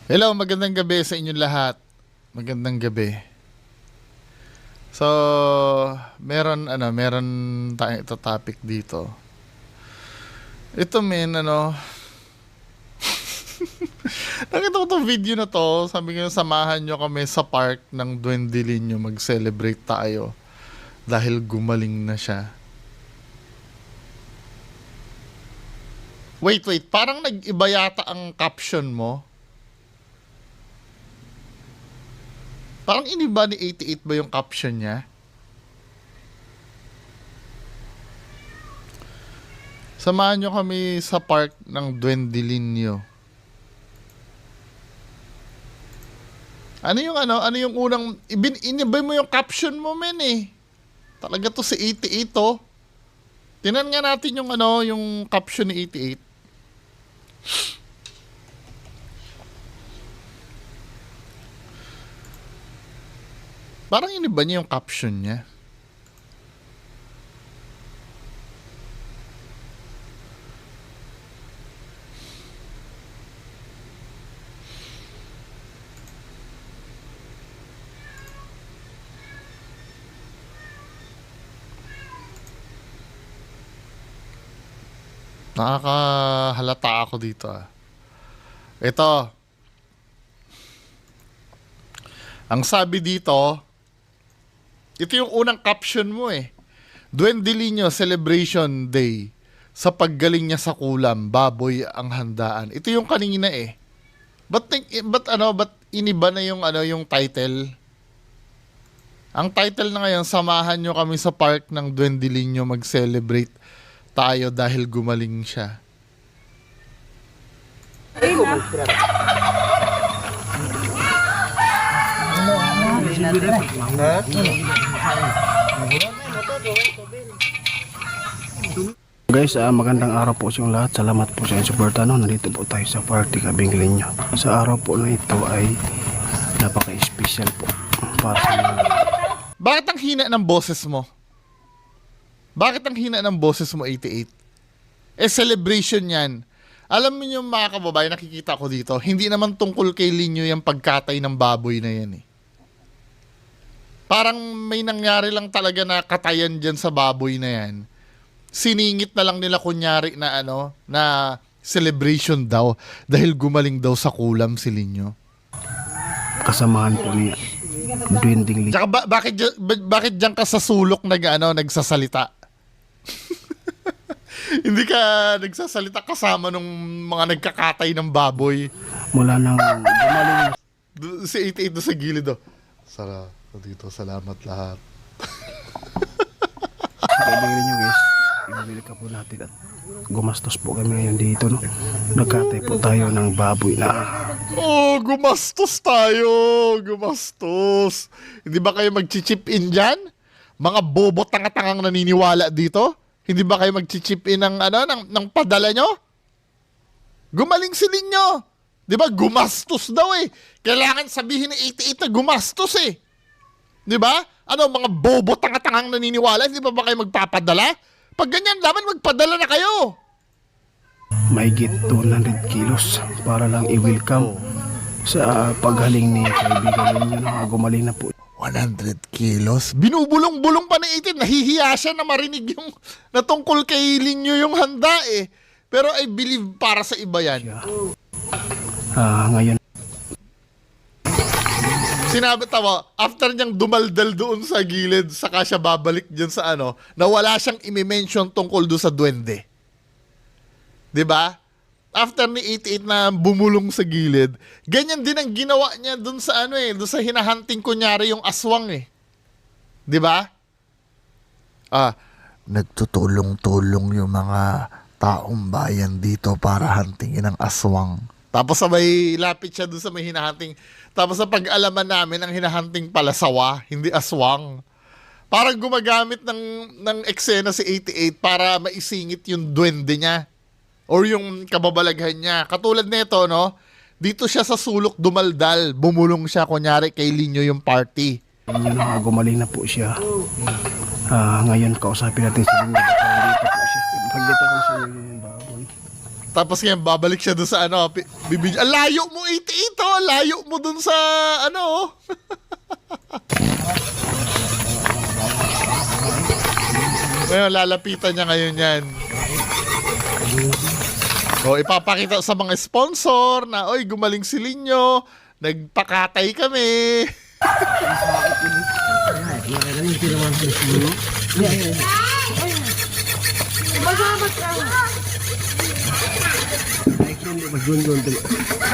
Hello, magandang gabi sa inyong lahat. Magandang gabi. So, meron tayong ito topic dito. Ito nakita ko tong video na to. Sabi ko, samahan nyo kami sa park ng Duende Linyo. Mag-celebrate tayo dahil gumaling na siya. Wait, parang nag-iba yata ang caption mo. Parang iniba ni 88 ba yung caption niya? Samahan nyo kami sa park ng Duende Linyo. Ano yung unang, iniba mo yung caption mo, men eh. Talaga to si 88 to. Tinan nga natin yung caption ni 88. Parang iniba niya yung caption niya. Nakakahalata ako dito ah. Ito. Ang sabi dito, ito yung unang caption mo eh. Duende Linyo Celebration Day. Sa paggaling niya sa kulam, baboy ang handaan. Ito yung kanina eh. Ba't iniba na yung title? Ang title na ngayon, samahan nyo kami sa park ng Duende Linyo mag-celebrate tayo dahil gumaling siya. Guys, magandang araw po sa inyong lahat. Salamat po sa inyong suporta. Nandito po tayo sa party Kabing Linyo. Sa araw po na ito ay napaka-special po para sa mga... Bakit ang hina ng boses mo? Bakit ang hina ng boses mo, 88? Celebration yan. Alam mo yung mga kababayan, nakikita ko dito, hindi naman tungkol kay Linyo yung pagkatay ng baboy na yan eh. Parang may nangyari lang talaga na katayan dyan sa baboy na yan. Siningit na lang nila kunyari na na celebration daw dahil gumaling daw sa kulam si Linyo. Kasamahan po ni Duending Linyo. Tsaka bakit diyan ka sa sulok nagsasalita? Hindi ka nagsasalita kasama nung mga nagkakatay ng baboy. Mula nang gumaling Si 88 doon sa gilid do. Sara, dito salamat lahat. sa Kabing Linyo, guys, ibibili ka po natin at gumastos po kami ngayon dito, no? Nagkatay po tayo ng baboy na Gumastos tayo. Gumastos. Hindi ba kayo mag-chip in dyan? Mga bobo tanga-tangang naniniwala dito? Hindi ba kayo mag-chip in ng padala nyo? Gumaling si Linyo. Di ba? Gumastos daw eh. Kailangan sabihin ni 88 na gumastos eh. Di ba? Mga bobo tanga-tangang naniniwala, hindi ba kayo magpapadala? Pag ganyan, dapat magpadala na kayo. mahigit 200 kilos para lang i-welcome sa paghaling ni kaibigan ninyo na gumaling na po. 100 kilos? Binubulong-bulong pa ni 18. Nahihiya siya na marinig yung natungkol kay Linyo yung handa eh. Pero I believe para sa iba yan. Ngayon Sinabi after niyang dumaldal doon sa gilid, saka siya babalik dyan sa na wala siyang imi-mention tungkol doon sa duwende. 'Di ba? After ni 88 na bumulong sa gilid, ganyan din ang ginawa niya doon sa doon sa hinahunting kunyari yung aswang eh. 'Di ba? Nagtutulong-tulong yung mga taong bayan dito para huntingin ang aswang. Tapos sabay lapit siya doon sa may hinahunting. Tapos sa pag-alaman namin, ang hinahunting pala sawa, hindi aswang. Parang gumagamit ng eksena si 88 para maisingit yung duwende niya. Or yung kababalaghan niya. Katulad nito, dito siya sa sulok dumaldal. Bumulong siya, kunyari, kay Linyo yung party. Linyo na gumaling na po siya. Ngayon kausapin natin si Linyo. Dito po siya. Pagdito ko sa yung baboy. Tapos ngayon, babalik siya doon sa ano, bibidyo. Ang layo mo, 88, oh. Ang layo mo doon sa, ano, oh. Ngayon, lalapitan niya ngayon yan. O, ipapakita sa mga sponsor na, oy, gumaling si Linyo. Nagpakatay kami.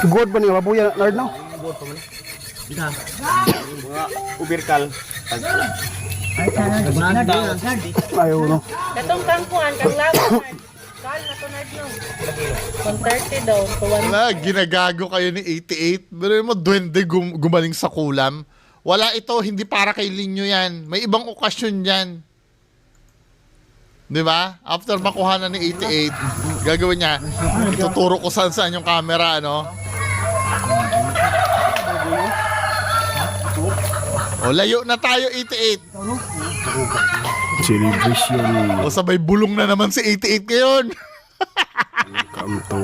Good ba niya babuya Lord no? Ubirkal. Ayaw no. Katong kangkuan, kang laban. Kal na tunad no. 130 daw. So Wala, ginagago kayo ni 88. Pero mo, duwende gumaling sa kulam. Wala ito, hindi para kay Linyo yan. May ibang okasyon yan. Di ba? After makuha na ni 88, gagawin niya, tuturo ko saan yung camera, ano? O, layo na tayo, 88. Celebration. O, sabay bulong na naman si 88 ngayon. Welcome to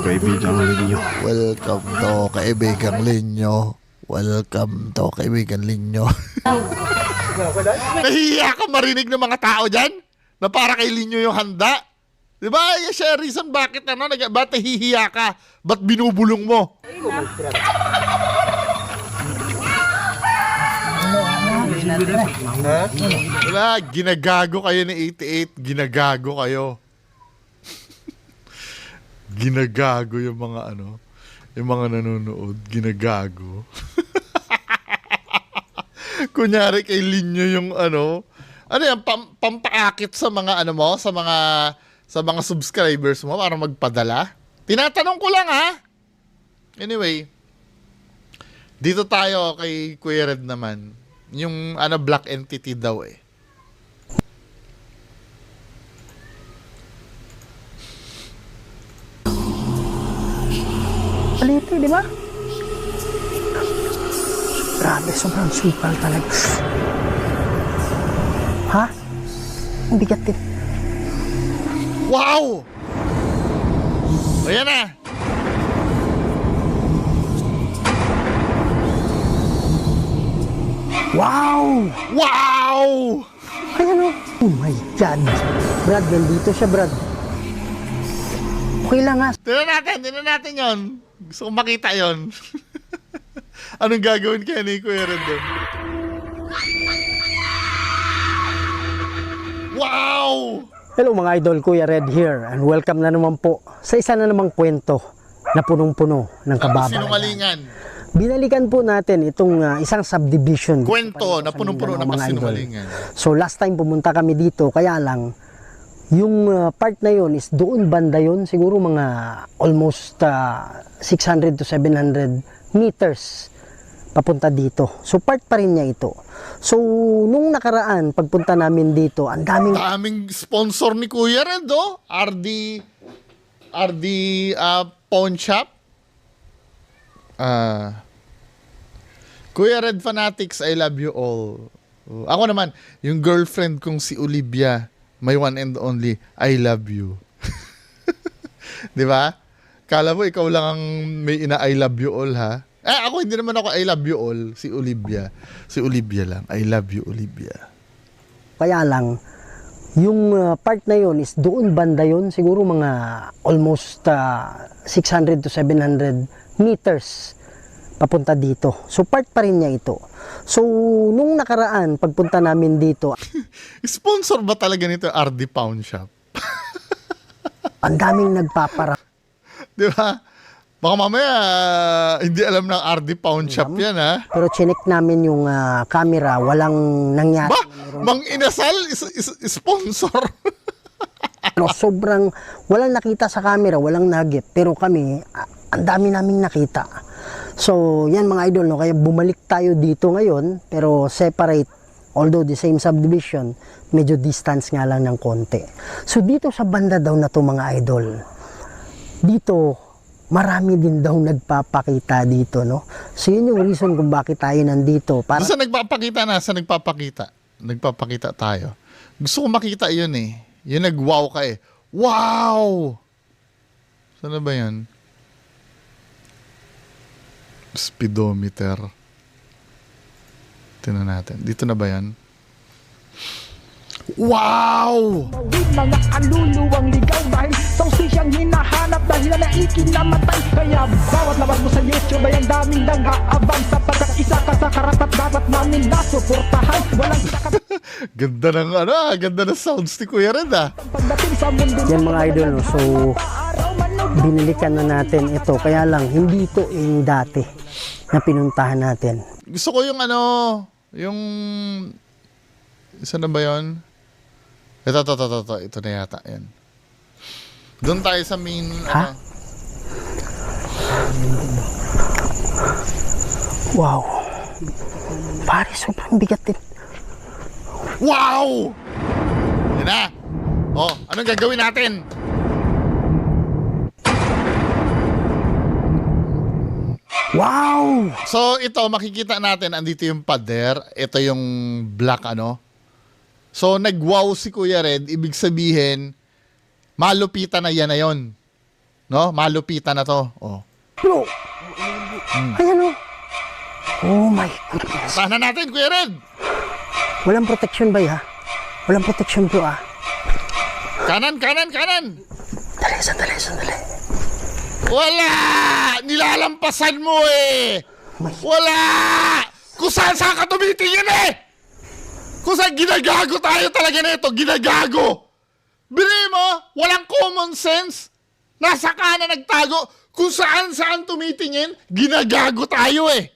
kaibigang Linyo. Welcome to kaibigang Linyo. Welcome to kaibigan Linyo. Nahihiya ka marinig ng mga tao dyan? Na para kay Linyo yung handa? Di ba? Yan siya reason bakit ano, ba't nahihiya ka? Ba't binubulong mo? Wala, ginagago kayo ni 88. Ginagago kayo. Ginagago yung mga ano, yung mga nanonood. Ginagago. Kunyari kay Linyo yung ano yan, pampaakit sa mga ano mo, sa mga subscribers mo para magpadala. Tinatanong ko lang ha. Anyway, dito tayo kay Kuya Red naman. Yung ano, black entity daw eh. Palito, di ba? Grabe, sobrang supal talaga. Ha? Ang bigat din. Wow! Ayan na. Wow! Wow! Ayan o. Oh my God. Brad, nandito siya, Brad. Okay lang ha. Tingnan natin yon. Gusto kong makita yon. Anong gagawin kaya ni Kuya Red doon? Wow! Hello mga idol, Kuya Red here. And welcome na naman po sa isa na namang kwento na punong-puno ng kababayan. Sinungalingan. Binalikan po natin itong isang subdivision. Kwento na punong-puno ng mga idol. kasinungalingan. So last time pumunta kami dito, kaya lang yung part na yon is doon banda yon, siguro mga almost 600 to 700 meters papunta dito. So part pa rin niya ito. So nung nakaraan pagpunta namin dito, ang Daming sponsor ni Kuya Red, oh. RD Pawn Shop. Kuya Red Fanatics, I love you all. Ako naman, yung girlfriend kong si Olivia, my one and only, I love you. Di ba? Kala mo, ikaw lang ang may I love you all, ha? Ako, hindi naman ako I love you all. Si Olivia. Si Olivia lang. I love you, Olivia. Kaya lang, yung part na yon is doon banda yon, siguro mga almost 600 to 700 meters papunta dito. So part pa rin niya ito. So nung nakaraan pagpunta namin dito, Sponsor ba talaga nito RD Pawn Shop? ang daming nagpapara. Di ba? Baka mamaya hindi alam ng RD Pawn Shop yan, ha? Pero chinek namin yung camera, walang nangyari. Ba? Mang Inasal sponsor. No, sobrang walang nakita sa camera, walang nugget. Pero kami, ang dami naming nakita. So, yan mga idol, no? Kaya bumalik tayo dito ngayon, pero separate, although the same subdivision, medyo distance nga lang ng konti. So, dito sa banda daw na to mga idol, dito, marami din daw nagpapakita dito, no? So, yun yung reason kung bakit tayo nandito. Para Saan nagpapakita na? Saan nagpapakita? Nagpapakita tayo. Gusto ko makita yun eh. Yung nag-wow ka eh. Wow! Saan na ba yan? Speedometer. Tingnan natin. Dito na ba yan? Wow! Mga kaluluwang ligaw dahil sa siyang hinahanap dahil na ikinamatay. Kaya bawat labas mo sa YouTube ay ang daming nag-aabang sapagkat isa ka sa karapat dapat namin nasuportahan. Walang sakat Ganda ng ganda ng sounds ni Kuya Red pagdating sa mundo. Yan mga idol, no? So binilikan na natin ito. Kaya lang, hindi ito yung dati na pinuntahan natin. Gusto ko yung yung isa na ba yun? Ito. Ito na yata. Yan. Doon tayo sa main, Ha? Wow. Pare, sobrang bigat din. Wow! Yan na. Oh, anong gagawin natin? Wow! So, ito, makikita natin, andito yung pader. Ito yung black, So, nag-wow si Kuya Red. Ibig sabihin, malupitan na yan na yun. No? Malupitan na to. Oh. Bro! Ayan o. Oh my goodness. Tahanan natin, Kuya Red. Walang protection ba ha? Walang protection bro Kanan. Sandali. Wala! Nilalampasan mo eh! Wala! Kung saan ka tumitingin eh! Kung saan ginagago tayo talaga na ito, ginagago! Bili mo, walang common sense. Nasa kanan nagtago, kung saan tumitingin, ginagago tayo eh.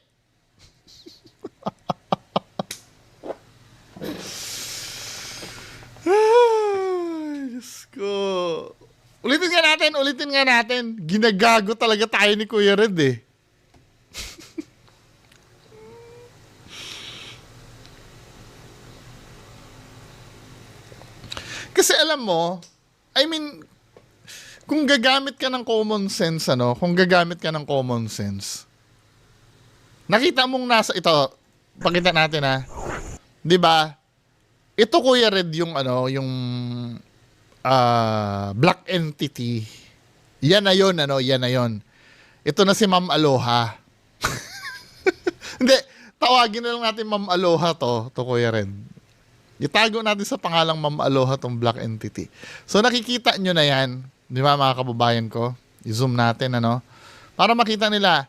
Ay, Diyos ko. Ulitin nga natin. Ginagago talaga tayo ni Kuya Red eh. Kasi alam mo, I mean, kung gagamit ka ng common sense, nakita mong ito, pakita natin ha. 'Di ba? Ito Kuya Red yung yung black entity. Yan na yon. Ito na si Ma'am Aloha. Hindi, tawagin na lang natin Ma'am Aloha to Kuya Red. Itago natin sa pangalang Ma'am Aloha tong black entity. So nakikita nyo na yan, di ba mga kababayan ko? I-zoom natin para makita nila.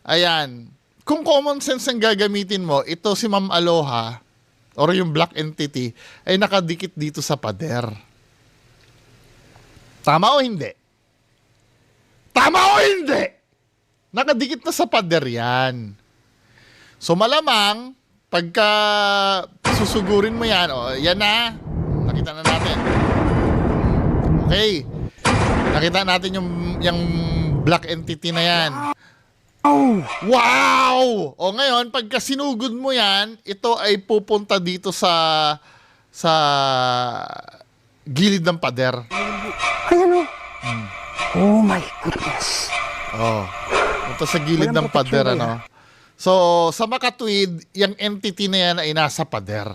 Ayan, kung common sense ang gagamitin mo, ito si Ma'am Aloha or yung black entity ay nakadikit dito sa pader. Tama o hindi? Nakadikit na sa pader yan. So malamang, pagka susugurin mo yan, yan na. Nakita na natin. Okay. Nakita natin yung black entity na yan. Wow! O ngayon, pagka sinugod mo yan, ito ay pupunta dito sa gilid ng pader. Ayan o. Oh my goodness. Ito sa gilid Walang ng pader, protection So, sa makatwid, yung entity na yan ay nasa pader.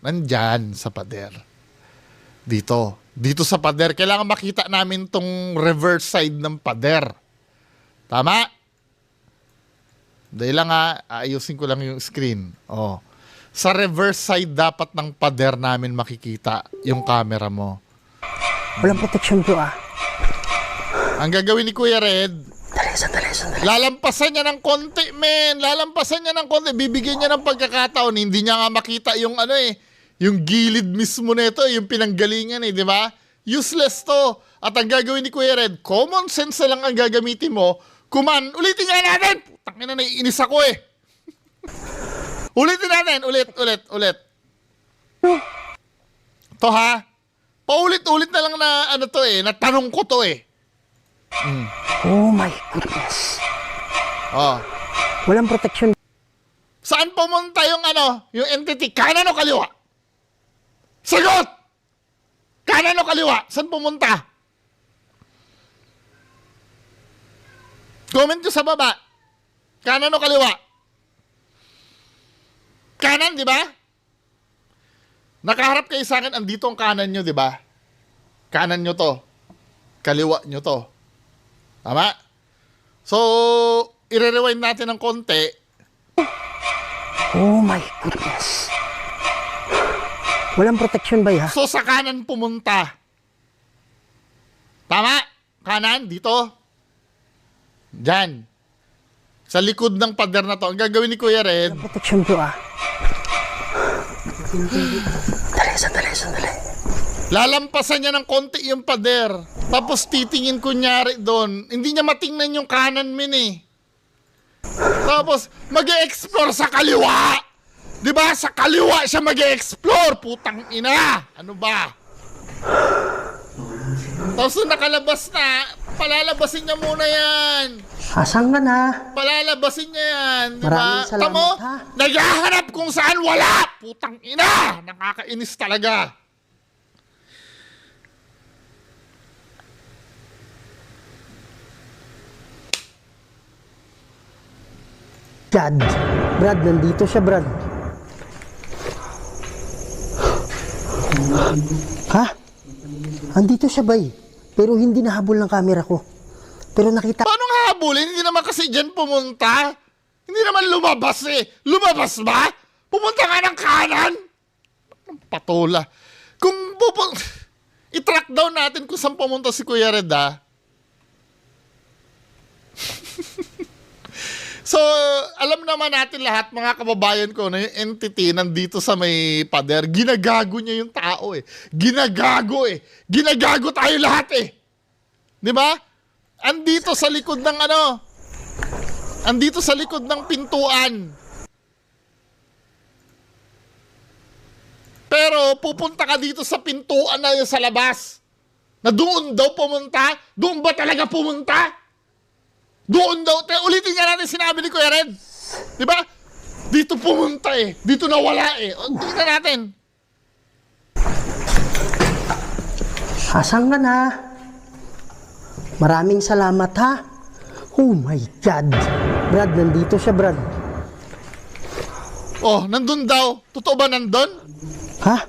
Nandyan sa pader. Dito sa pader. Kailangan makita namin tong reverse side ng pader. Tama? Dahil lang ayusin ko lang yung screen. Sa reverse side dapat ng pader namin makikita yung camera mo. Walang protection bro Ang gagawin ni Kuya Red, Sandali. lalampasan niya ng konti, men. Bibigyan niya ng pagkakataon. Hindi niya nga makita yung yung gilid mismo nito, yung pinanggalingan di ba? Useless to. At ang gagawin ni Kuya Red, common sense na lang ang gagamitin mo. Ulitin nga natin. Tangina, naiinis ako eh. Ulitin natin. Ulit. To ha? Paulit-ulit na lang na natanong ko to eh. Oh my goodness. Walang protection. Saan pumunta yung yung entity? Kanan o kaliwa? Sagot! Kanan o kaliwa? Saan pumunta? Comment nyo sa baba. Kanan o kaliwa? Kanan, di ba? Nakaharap kayo sa akin, andito ang kanan nyo, di ba? Kanan nyo to. Kaliwa nyo to. Tama? So, i-rewind natin ng konti. Oh my goodness. Walang protection ba ha? So, sa kanan pumunta. Tama? Kanan, dito. Diyan. Sa likod ng pader na to. Ang gagawin ni Kuya Red, Protection po Sandali. lalampasan niya ng konti yung pader. Tapos titingin kunyari doon. Hindi niya matingnan yung kanan eh. Tapos mag-e-explore sa kaliwa. 'Di ba? Sa kaliwa siya mag-e-explore. Putang ina. Ano ba? Tapos nung nakalabas na, palalabasin niya muna yan. Asan ka na? Palalabasin niya yan. Di ba? Maraming salamat, Tamo? ha? Naghahanap kung saan wala. Putang ina. Nakakainis talaga. Brad, nandito siya, Brad. Ha? Andito siya, bay. Pero hindi nahabol ng camera ko. Pero nakita... Paano nga habulin? Hindi naman kasi dyan pumunta. Hindi naman lumabas eh. Lumabas ba? Pumunta nga ng kanan. Ang patola. Kung i-track down natin kung saan pumunta si Kuya Red, ah. So, alam naman natin lahat, mga kababayan ko, na yung entity nandito sa may pader, ginagago niya yung tao eh. Ginagago eh. Ginagago tayo lahat eh. Di ba? Andito sa likod ng andito sa likod ng pintuan. Pero pupunta ka dito sa pintuan na yun sa labas. Na doon daw pumunta? Doon ba talaga pumunta? Doon daw, ulitin nga natin sinabi ni Kuya Red. Di ba? Dito pumunta eh. Dito nawala eh. O, tingnan natin. Asan ka na? Maraming salamat, ha? Oh my God. Brad, nandito siya, Brad. Oh, nandun daw. Totoo ba nandun? Ha?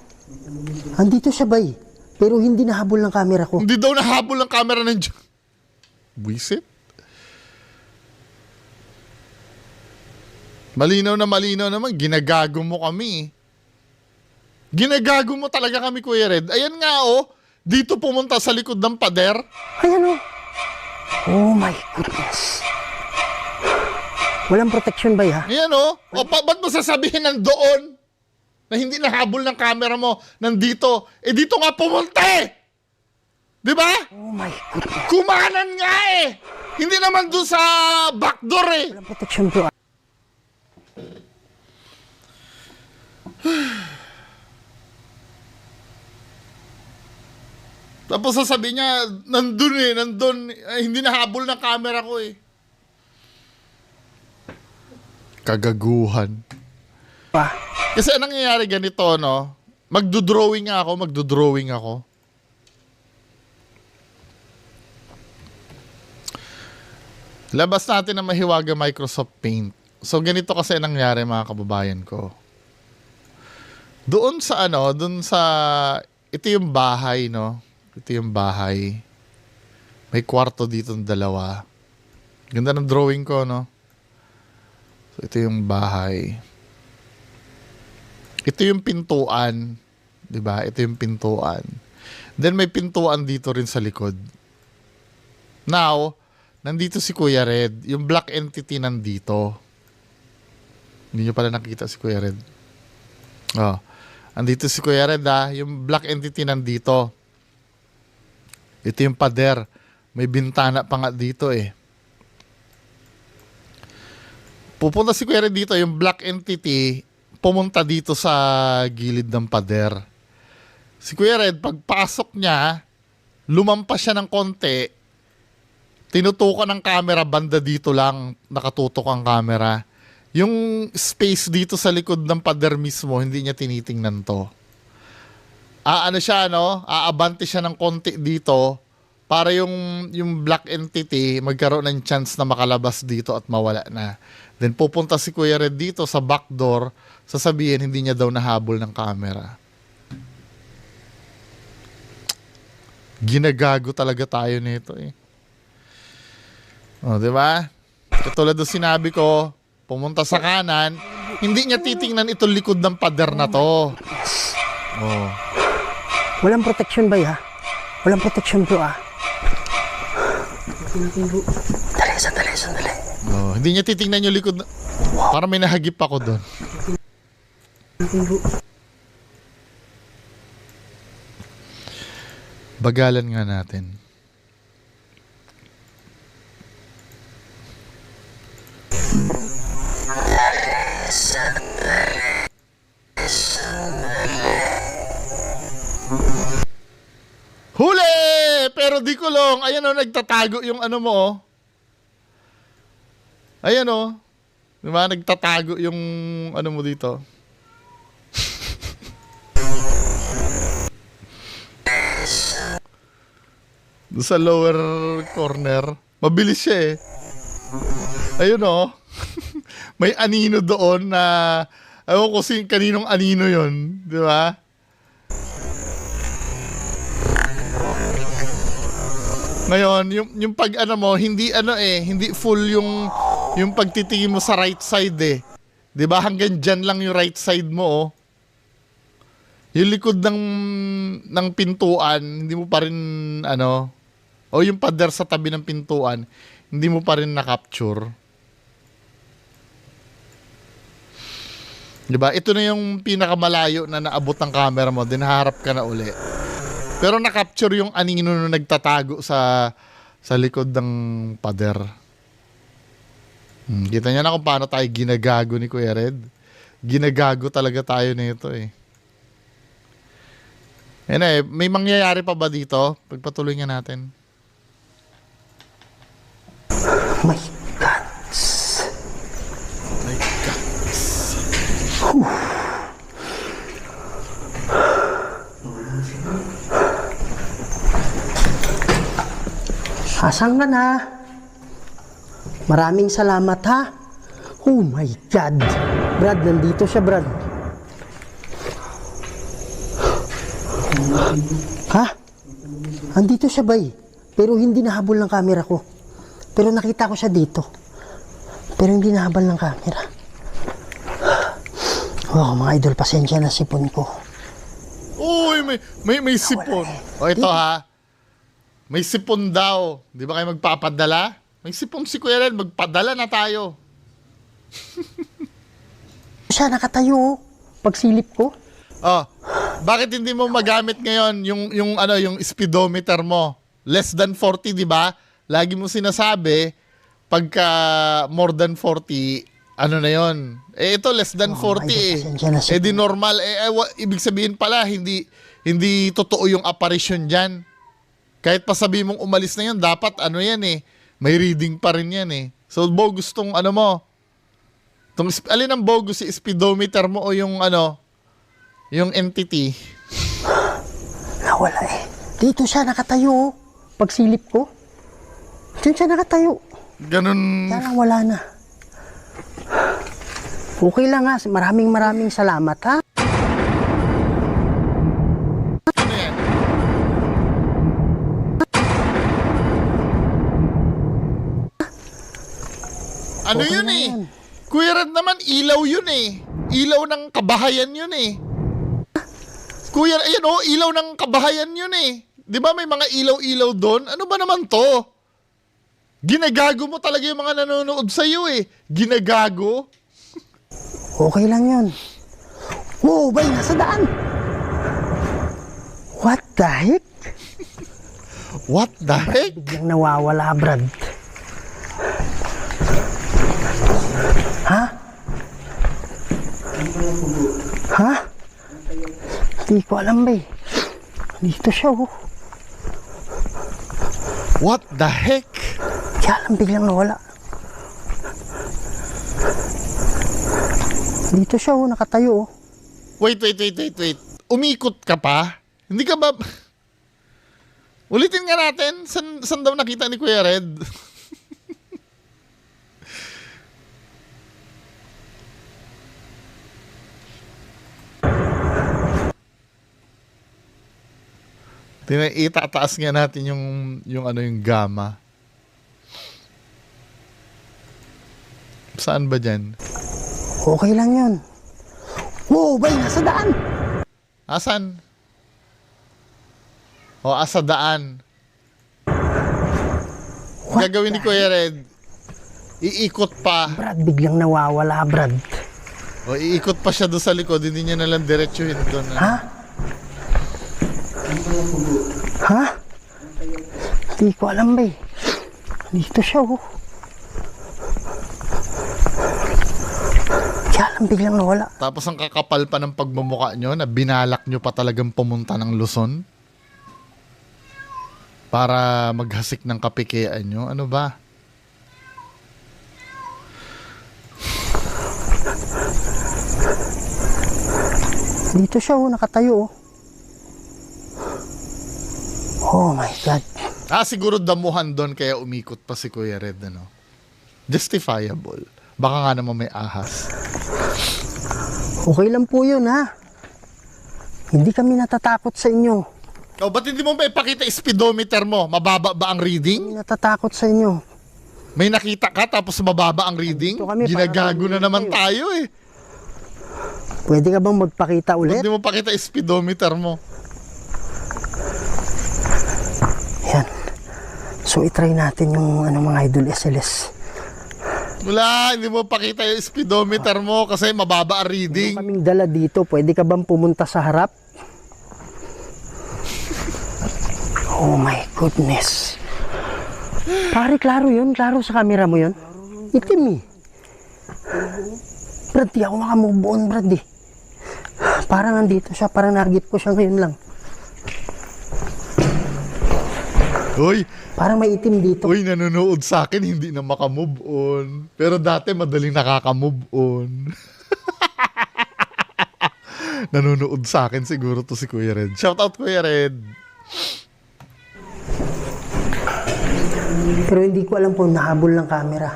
Andito siya, bay. Pero hindi nahabol ng camera ko. Hindi daw nahabol ang camera ng Buisit? Malinaw naman, ginagago mo kami. Ginagago mo talaga kami, Kuya Red. Ayan nga, oh. Dito pumunta sa likod ng pader. Ayan, oh. Oh my goodness. Walang protection, bay, ha? Ayan, oh. O, ba't mo sasabihin nandoon? Na hindi nahabol ng camera mo nandito. Eh, dito nga pumunta eh. Di ba? Oh my goodness. Kumanan nga eh. Hindi naman doon sa backdoor eh. Walang protection po. Tapos sasabihin niya, nandun. Hindi nahabol ng camera ko eh. Kagaguhan. Pa. Kasi anong nangyayari ganito, no? Magdodrawing ako. Labas natin ang mahiwaga Microsoft Paint. So, ganito kasi nangyari, mga kababayan ko. Doon sa ito yung bahay, no? Ito yung bahay. May kwarto dito ng dalawa. Ganda ng drawing ko, no? So, ito yung bahay. Ito yung pintuan. Diba? Ito yung pintuan. Then, may pintuan dito rin sa likod. Now, nandito si Kuya Red. Yung black entity nandito. Hindi nyo pala nakita si Kuya Red. Oh. Andito si Kuya Red, ha. Yung black entity nandito. Ito yung pader. May bintana pa nga dito eh. Pupunta si Kuya Red dito. Yung black entity pumunta dito sa gilid ng pader. Si Kuya Red, pagpasok niya, lumampas siya ng konti. Tinutukan ng camera, banda dito lang. Nakatutok ang camera. Yung space dito sa likod ng pader mismo, hindi niya tinitingnan to. Aabante siya ng konti dito para yung black entity magkaroon ng chance na makalabas dito at mawala na. Then pupunta si Kuya Red dito sa back door, sasabihin hindi niya daw nahabol ng camera. Ginagago talaga tayo nito eh. O, di ba? Katulad ng sinabi ko, pumunta sa kanan, hindi niya titingnan itong likod ng pader na to. Oh. Walang protection ba, ha? Walang protection bro, ah. Sandali. Oh, hindi niya titingnan yung likod na... Para may nahagip ako doon. Bagalan nga natin. Huli! Pero di kulong. Ayan o, nagtatago yung ano mo, oh. Ayan o. Diba, nagtatago yung ano mo dito. Doon sa lower corner. Mabilis siya eh. Ayun o. May anino doon na... Ewan ko kaninong anino yon, di ba? Ngayon, yung pag ano mo, hindi ano eh, hindi full yung pagtitingin mo sa right side eh. 'Di ba? Hanggang diyan lang yung right side mo oh. Yung likod ng pintuan, hindi mo pa rin ano, o yung pader sa tabi ng pintuan, hindi mo pa rin na-capture. 'Di ba? Ito na yung pinakamalayo na naabot ng camera mo, din haharap ka na uli. Pero na-capture yung anino na nagtatago sa likod ng pader. Kita niyo na kung paano tayo ginagago ni Kuya Red. Ginagago talaga tayo nito eh. May mangyayari pa ba dito? Pagpatuloy nga natin. My God. My God. Asan ka na? Maraming salamat, ha? Oh my God. Brad, nandito siya, Brad. Ha? Andito siya, bay. Pero hindi nahabol ng camera ko. Pero nakita ko siya dito. Pero hindi nahabol ng camera. Oh, mga idol, pasensya na sipon ko. Uy, may sipon. O ito ha. May sipon daw. Di ba kayo magpapadala? May sipon si Kuya Red. Magpadala na tayo. Siya nakatayo, pagsilip ko. Oh, bakit hindi mo magamit ngayon yung speedometer mo? Less than 40, di ba? Lagi mo sinasabi, pagka more than 40, ano na yon? Eh, ito, less than 40 eh. Eh, di normal. Ibig sabihin pala, hindi totoo yung apparition dyan. Kahit pa sabi mong umalis na yun, dapat ano yan eh. May reading pa rin yan eh. So, bogus tong ano mo. Alin ang bogus? Si speedometer mo o yung ano, yung entity? Nawala eh. Dito siya nakatayo, pagsilip ko. Diyan siya nakatayo. Ganun. Kaya lang wala na. Okay lang ha. Maraming salamat ha. Ano yan? Ano Okay yun lang eh? yan. Kuya Red naman, ilaw yun eh. Ilaw ng kabahayan yun eh. Kuya, ayan oh, ilaw ng kabahayan yun eh. Di ba may mga ilaw-ilaw doon? Ano ba naman to? Ginagago mo talaga yung mga nanonood sa'yo eh. Ginagago? Okay lang yun. Wow, bay, nasa daan. What the heck? What the heck? Biglang nawawala, Brad. Ha? Ha? Hindi ko alam, bay. Dito siya, oh. What the heck? Kaya lang biglang nawala. Dito siya, oh, nakatayo, oh. Wait. Umikot ka pa? Hindi ka ba... Ulitin nga natin. Saan daw nakita ni Kuya Red? Itataas nga natin yung gamma. Saan ba dyan? Okay lang yun. Wow, bay, nasa daan. Asan? O, asa daan. What Gagawin ni the Kuya Red, iikot pa. Brad, biglang nawawala, Brad. O, iikot pa siya doon sa likod. Hindi niya nalang diretsuhin doon. Ha? Ha? Hindi ko alam, bay. Dito siya, oh. Kaya lang biglang nawala. Tapos ang kakapal pa ng pagmumukha nyo na binalak nyo pa talagang pumunta ng Luzon para maghasik ng kapikean nyo. Ano ba? Dito siya, oh, nakatayo, oh. Oh my God. Siguro damuhan doon kaya umikot pa si Kuya Red, ano? Justifiable. Baka nga naman may ahas. Okay lang po yun, ha? Hindi kami natatakot sa inyo. Oh, ba't hindi mo ba ipakita speedometer mo? Mababa ba ang reading? Hindi natatakot sa inyo. May nakita ka tapos mababa ang reading? Andito kami para Ginagago na mamili naman kayo. tayo eh. Pwede ka bang magpakita Ba't ulit? hindi mo pakita speedometer mo? Yan. So, itry natin yung mga idol SLS. Wala, hindi mo pakita yung speedometer mo kasi mababa ang reading. Meron kaming dala dito. Pwede ka bang pumunta sa harap? Oh my goodness. Pare, klaro yun. Klaro sa camera mo yun. Itim eh. Brad, di ako makamove on, Brad eh. Parang nandito siya. Parang nargit ko siya ngayon lang. Uy, Parang may itim dito. uy, nanonood sa akin, hindi na makamove on. Pero dati madaling nakaka-move on. Nanonood sa akin siguro to si Kuya Red. Shout out Kuya Red. Pero hindi ko alam kung nahabol ng camera.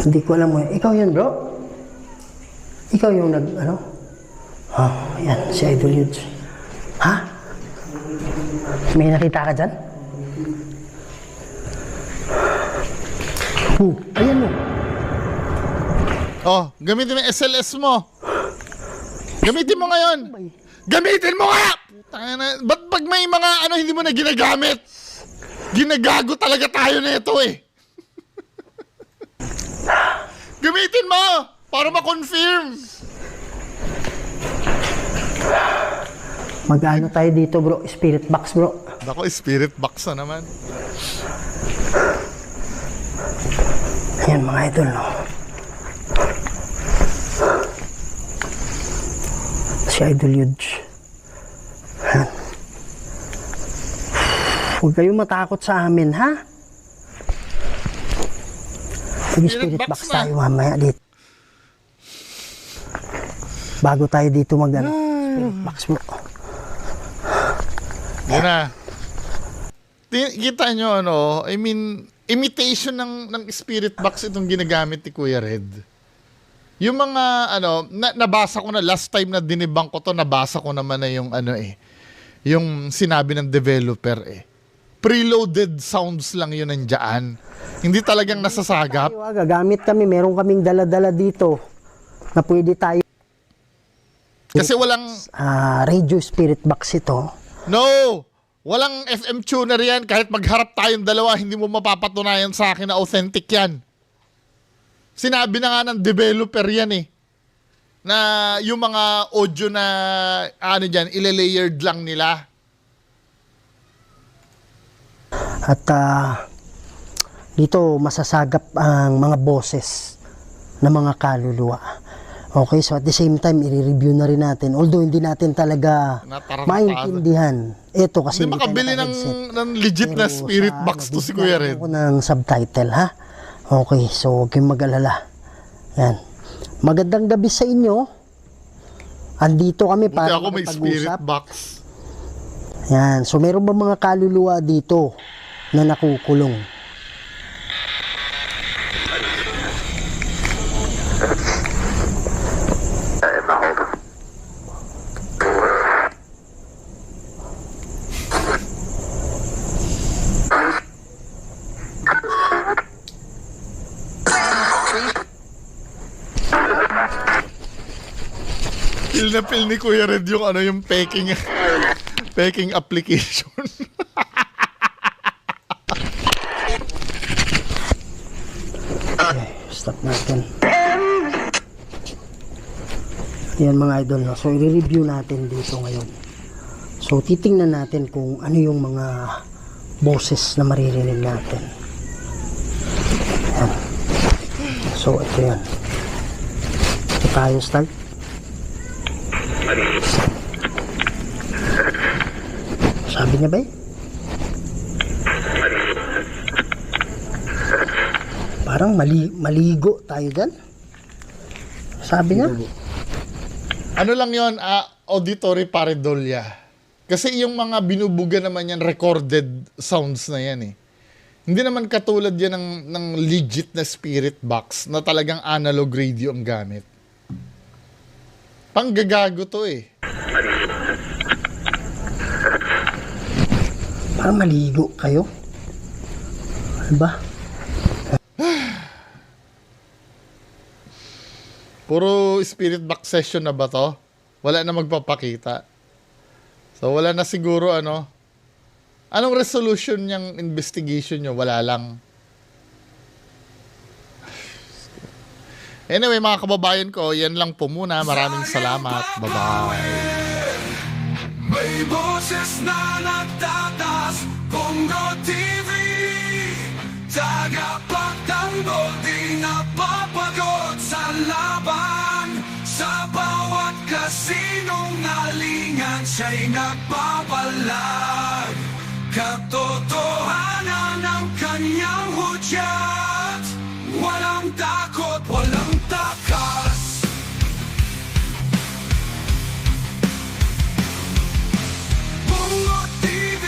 Hindi ko alam mo. Ikaw yun, bro? Ikaw yung Oh, yan. Si Idol Yudes. Ha? May nakita ka dyan? Ayan mo. Oh, gamitin mo yung SLS mo. Gamitin mo ngayon. Gamitin mo nga! Tangina, ba't pag may mga hindi mo na ginagamit? Ginagago talaga tayo na ito eh. Gamitin mo para ma-confirm. Mag-ano tayo dito, bro? Spirit box, bro. Ako, spirit box na naman. Ayan, mga idol, no? Si Idol Yudes. Ayan. Huwag kayong matakot sa amin, ha? Mag-spirit box box na. tayo mamaya dito. Bago tayo dito spirit box, bro. Yun na. Kita nyo, I mean, imitation ng spirit box itong ginagamit ni Kuya Red. Yung mga, nabasa ko na, last time na dinibang ko to, nabasa ko naman na yung, yung sinabi ng developer Preloaded sounds lang yun nandiyan. Hindi talagang nasasagap. Tayo, gagamit kami, meron kaming dala-dala dito na pwede tayo. Kasi walang, Radio spirit box ito. no! Walang FM tuner yan. Kahit magharap tayong dalawa, hindi mo mapapatunayan sa akin na authentic yan. Sinabi na nga ng developer yan na yung mga audio na dyan, ile-layered lang nila. At dito masasagap ang mga boses ng mga kaluluwa. Okay, so at the same time, i-review na rin natin. Although hindi natin talaga Natarantado. maintindihan. Ito kasi Hindi makabili ng legit na spirit box to si Kuya Red. Ako ng subtitle, ha? Okay, so huwag kayong mag-alala. Yan. Magandang gabi sa inyo. Andito kami Buti para ako may spirit makipag-usap. box. Yan. So meron ba mga kaluluwa dito na nakukulong? na feel ni Kuya Red yung ano yung peking peking application. Okay, stop natin. Yan mga idol, no? So i-review natin dito ngayon. So titingnan natin kung ano yung mga boses na maririnig natin. Yan. So ito yan. Ito tayo start. Sabi niya ba eh? Parang maligo tayo dyan. Sabi niya. Ano lang yon, auditory pareidolia. Kasi yung mga binubuga naman yan, recorded sounds na yan eh. Hindi naman katulad yan ng legit na spirit box na talagang analog radio ang gamit. Panggagago to eh. Parang maligo kayo. Ano ba? Puro spirit box session na ba to? Wala na magpapakita. So wala na siguro ano. Anong resolution niyang investigation nyo? Wala lang. Anyway mga kababayan ko, yan lang po muna. Maraming salamat. Bye-bye. May boses na nagtatas, Bongo TV. Tagapagtanggol, di napapagod sa laban. Sa bawat kasinungalingan, siya'y nagpapalag. Katotohanan ng kanyang hudyat. Walang takot, walang takas. Bongo TV,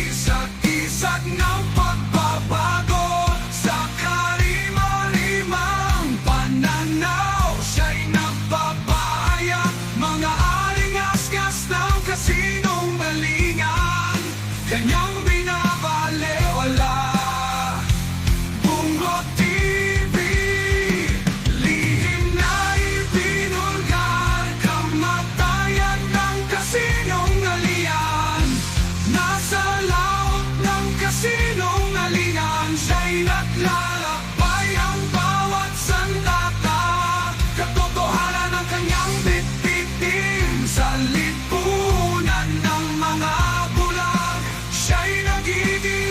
sa isag ng pagbabago. Sa karima-rimang pananaw, siya'y nagpapahayag. Mga alingas-gas ng kasinungalingan, kanyang binabalewala. Bongo TV, lihim na ibinulgar. Kamatayan ng kasinungalingan, nasa laot ng kasinungalingan. Siya'y naglalakbay ang bawat sandata. Katotohanan ng kanyang bitbitin sa lipunan ng mga bulag. Siya'y nagiging